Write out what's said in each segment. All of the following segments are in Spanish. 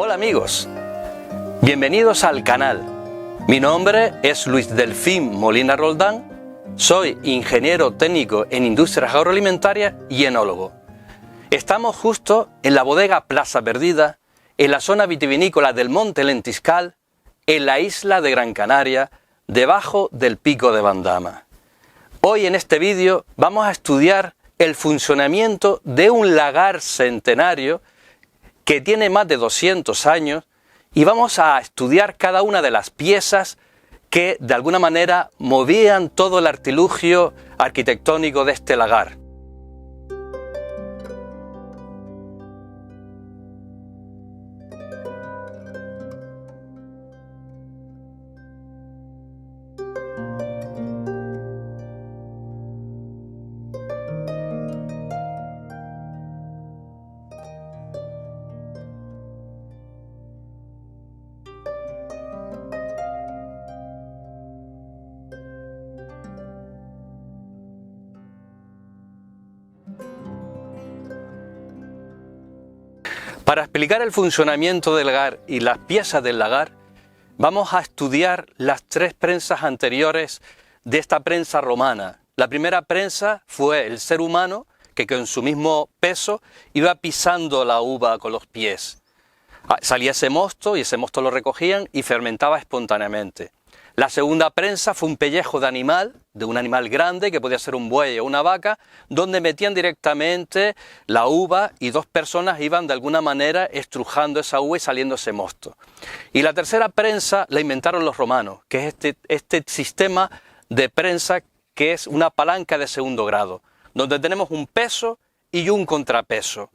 Hola amigos, bienvenidos al canal. Mi nombre es Luis Delfín Molina Roldán, soy ingeniero técnico en industrias agroalimentarias y enólogo. Estamos justo en la bodega Plaza Perdida, en la zona vitivinícola del Monte Lentiscal, en la isla de Gran Canaria, debajo del Pico de Bandama. Hoy en este vídeo vamos a estudiar el funcionamiento de un lagar centenario que tiene más de 200 años y vamos a estudiar cada una de las piezas que de alguna manera movían todo el artilugio arquitectónico de este lagar. Para explicar el funcionamiento del lagar y las piezas del lagar, vamos a estudiar las tres prensas anteriores de esta prensa romana. La primera prensa fue el ser humano, que con su mismo peso iba pisando la uva con los pies. Salía ese mosto y ese mosto lo recogían y fermentaba espontáneamente. La segunda prensa fue un pellejo de un animal grande, que podía ser un buey o una vaca, donde metían directamente la uva y dos personas iban de alguna manera estrujando esa uva y saliendo ese mosto. Y la tercera prensa la inventaron los romanos, que es este sistema de prensa que es una palanca de segundo grado, donde tenemos un peso y un contrapeso.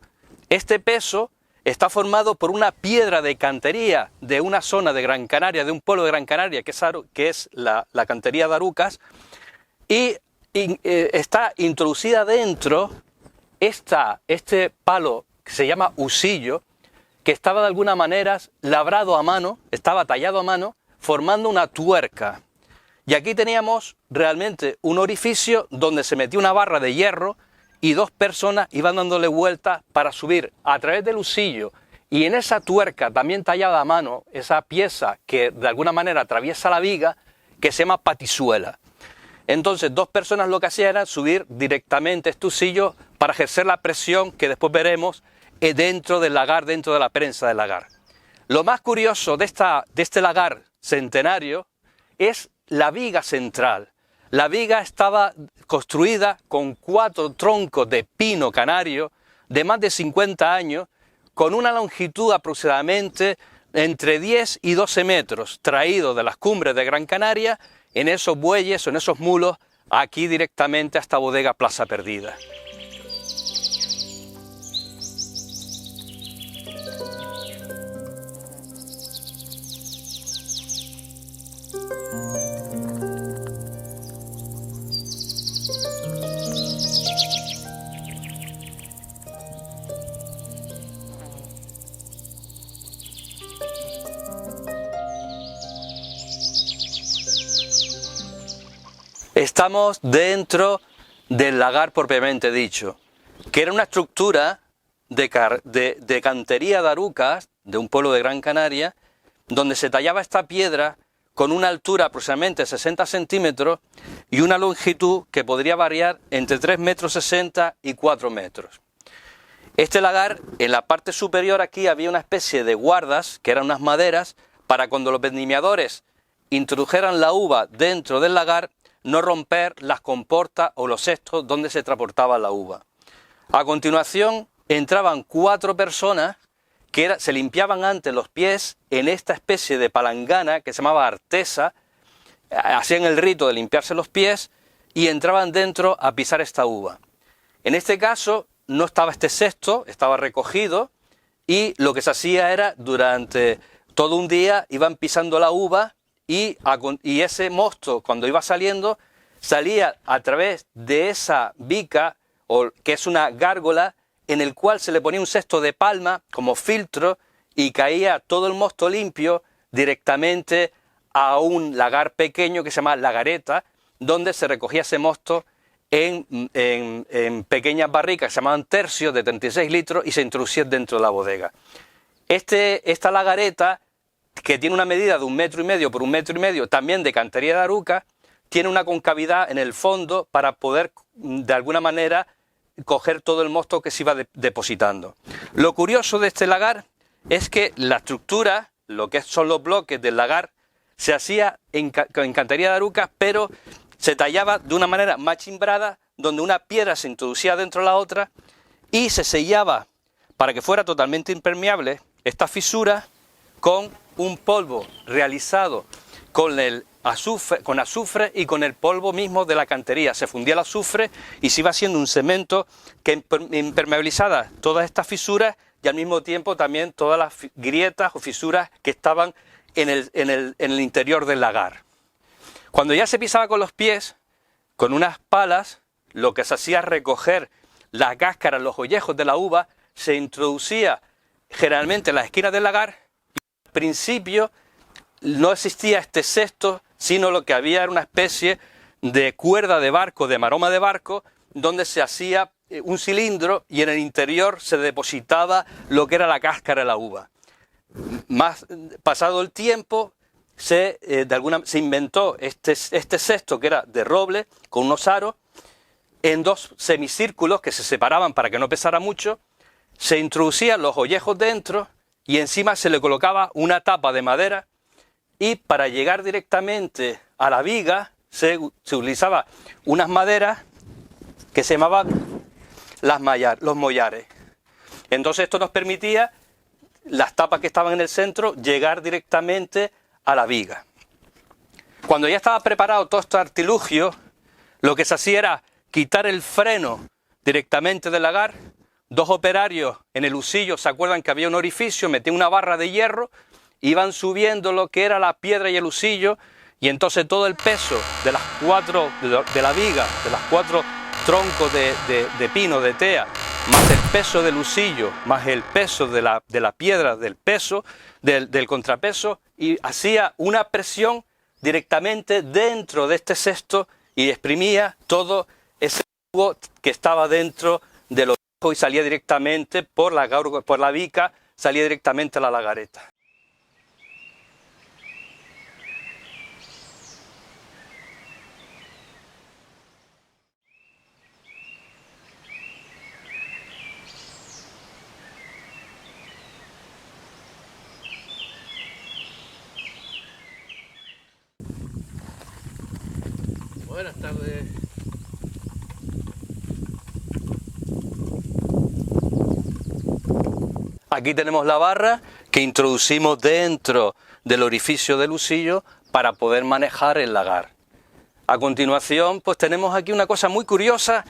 Este peso está formado por una piedra de cantería de una zona de Gran Canaria, de un pueblo de Gran Canaria, que es la cantería de Arucas, y está introducida dentro este palo que se llama husillo, que estaba de alguna manera labrado a mano, estaba tallado a mano, formando una tuerca. Y aquí teníamos realmente un orificio donde se metía una barra de hierro y dos personas iban dándole vueltas para subir a través del husillo, y en esa tuerca también tallada a mano, esa pieza que de alguna manera atraviesa la viga, que se llama patizuela. Entonces dos personas lo que hacían era subir directamente este husillo para ejercer la presión que después veremos dentro del lagar, dentro de la prensa del lagar. Lo más curioso de este lagar centenario es la viga central. La viga estaba construida con 4 troncos de pino canario de más de 50 años, con una longitud aproximadamente entre 10 y 12 metros, traídos de las cumbres de Gran Canaria en esos bueyes o en esos mulos, aquí directamente a esta bodega Plaza Perdida. Estamos dentro del lagar propiamente dicho, que era una estructura de cantería de Arucas, de un pueblo de Gran Canaria, donde se tallaba esta piedra con una altura aproximadamente 60 centímetros y una longitud que podría variar entre 3,60 metros y 4 metros. Este lagar, en la parte superior aquí había una especie de guardas, que eran unas maderas, para cuando los vendimiadores introdujeran la uva dentro del lagar, no romper las comportas o los cestos donde se transportaba la uva. A continuación entraban 4 personas que se limpiaban antes los pies en esta especie de palangana que se llamaba artesa, hacían el rito de limpiarse los pies y entraban dentro a pisar esta uva. En este caso no estaba este cesto, estaba recogido, y lo que se hacía era durante todo un día iban pisando la uva y ese mosto, cuando iba saliendo, salía a través de esa bica, que es una gárgola, en el cual se le ponía un cesto de palma como filtro y caía todo el mosto limpio directamente a un lagar pequeño que se llama lagareta, donde se recogía ese mosto en pequeñas barricas que se llamaban tercios de 36 litros y se introducía dentro de la bodega. Esta lagareta, que tiene una medida de 1,5 metros por 1,5 metros, también de cantería de aruca, tiene una concavidad en el fondo para poder, de alguna manera, coger todo el mosto que se iba depositando. Lo curioso de este lagar es que la estructura, lo que son los bloques del lagar, se hacía en cantería de aruca, pero se tallaba de una manera machimbrada, donde una piedra se introducía dentro de la otra y se sellaba para que fuera totalmente impermeable esta fisura con un polvo realizado con azufre y con el polvo mismo de la cantería. Se fundía el azufre y se iba haciendo un cemento que impermeabilizaba todas estas fisuras y al mismo tiempo también todas las grietas o fisuras que estaban en el interior del lagar. Cuando ya se pisaba con los pies, con unas palas, lo que se hacía es recoger las cáscaras, los ollejos de la uva, se introducía generalmente en las esquinas del lagar y al principio no existía este cesto, sino lo que había era una especie de cuerda de barco, de maroma de barco, donde se hacía un cilindro y en el interior se depositaba lo que era la cáscara de la uva. Más pasado el tiempo, se inventó este cesto que era de roble, con unos aros, en dos semicírculos que se separaban para que no pesara mucho, se introducían los ollejos dentro y encima se le colocaba una tapa de madera y para llegar directamente a la viga se utilizaba unas maderas que se llamaban los mollares. Entonces esto nos permitía, las tapas que estaban en el centro, llegar directamente a la viga. Cuando ya estaba preparado todo este artilugio, lo que se hacía era quitar el freno directamente del lagar. Dos operarios en el husillo, ¿se acuerdan que había un orificio? Metían una barra de hierro, iban subiendo lo que era la piedra y el husillo, y entonces todo el peso de las cuatro, de la viga, de las 4 troncos de pino, de tea, más el peso del husillo, más el peso de la piedra, del peso, del contrapeso, y hacía una presión directamente dentro de este cesto y exprimía todo ese jugo que estaba dentro de los y salía directamente por la bica, salía directamente a la lagareta. Buenas tardes. Aquí tenemos la barra que introducimos dentro del orificio del husillo para poder manejar el lagar. A continuación, pues tenemos aquí una cosa muy curiosa,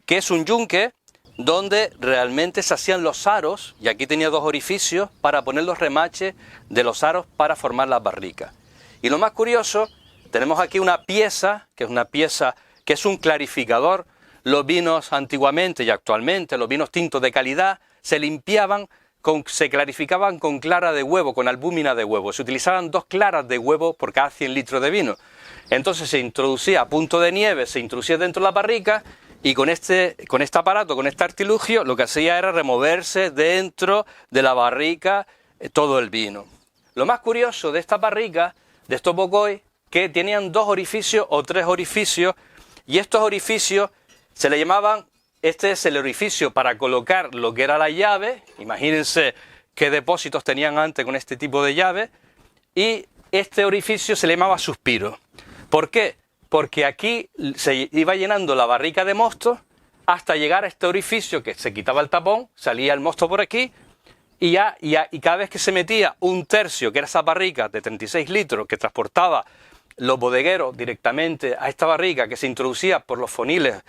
que es un yunque donde realmente se hacían los aros, y aquí tenía 2 orificios para poner los remaches de los aros para formar las barricas. Y lo más curioso, tenemos aquí una pieza que es un clarificador. Los vinos antiguamente y actualmente, los vinos tintos de calidad, se limpiaban, se clarificaban con clara de huevo, con albúmina de huevo. Se utilizaban 2 claras de huevo por cada 100 litros de vino. Entonces se introducía a punto de nieve, se introducía dentro de la barrica y con este aparato, con este artilugio, lo que hacía era removerse dentro de la barrica todo el vino. Lo más curioso de esta barrica, de estos bocois, que tenían 2 orificios o 3 orificios, y estos orificios se le llamaban, este es el orificio para colocar lo que era la llave, imagínense qué depósitos tenían antes con este tipo de llave, y este orificio se le llamaba suspiro. ¿Por qué? Porque aquí se iba llenando la barrica de mosto hasta llegar a este orificio que se quitaba el tapón, salía el mosto por aquí, y cada vez que se metía 1/3, que era esa barrica de 36 litros que transportaba los bodegueros directamente a esta barrica que se introducía por los foniles,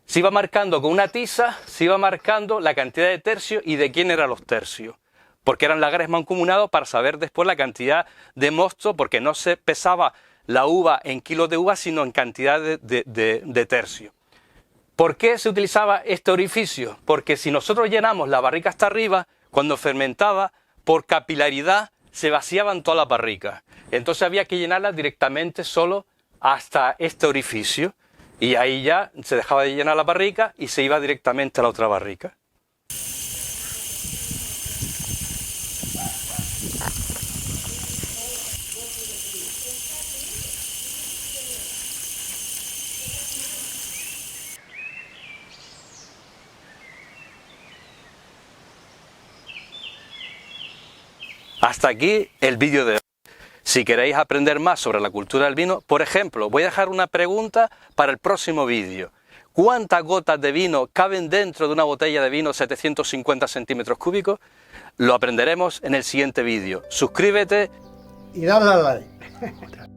se iba marcando con una tiza, se iba marcando la cantidad de tercios y de quién eran los tercios, porque eran lagares mancomunados para saber después la cantidad de mosto, porque no se pesaba la uva en kilos de uva, sino en cantidad de tercios. ¿Por qué se utilizaba este orificio? Porque si nosotros llenamos la barrica hasta arriba, cuando fermentaba, por capilaridad se vaciaban todas las barricas. Entonces había que llenarlas directamente solo hasta este orificio. Y ahí ya se dejaba de llenar la barrica y se iba directamente a la otra barrica. Hasta aquí el vídeo de hoy. Si queréis aprender más sobre la cultura del vino, por ejemplo, voy a dejar una pregunta para el próximo vídeo. ¿Cuántas gotas de vino caben dentro de una botella de vino 750 centímetros cúbicos? Lo aprenderemos en el siguiente vídeo. Suscríbete y dale al like.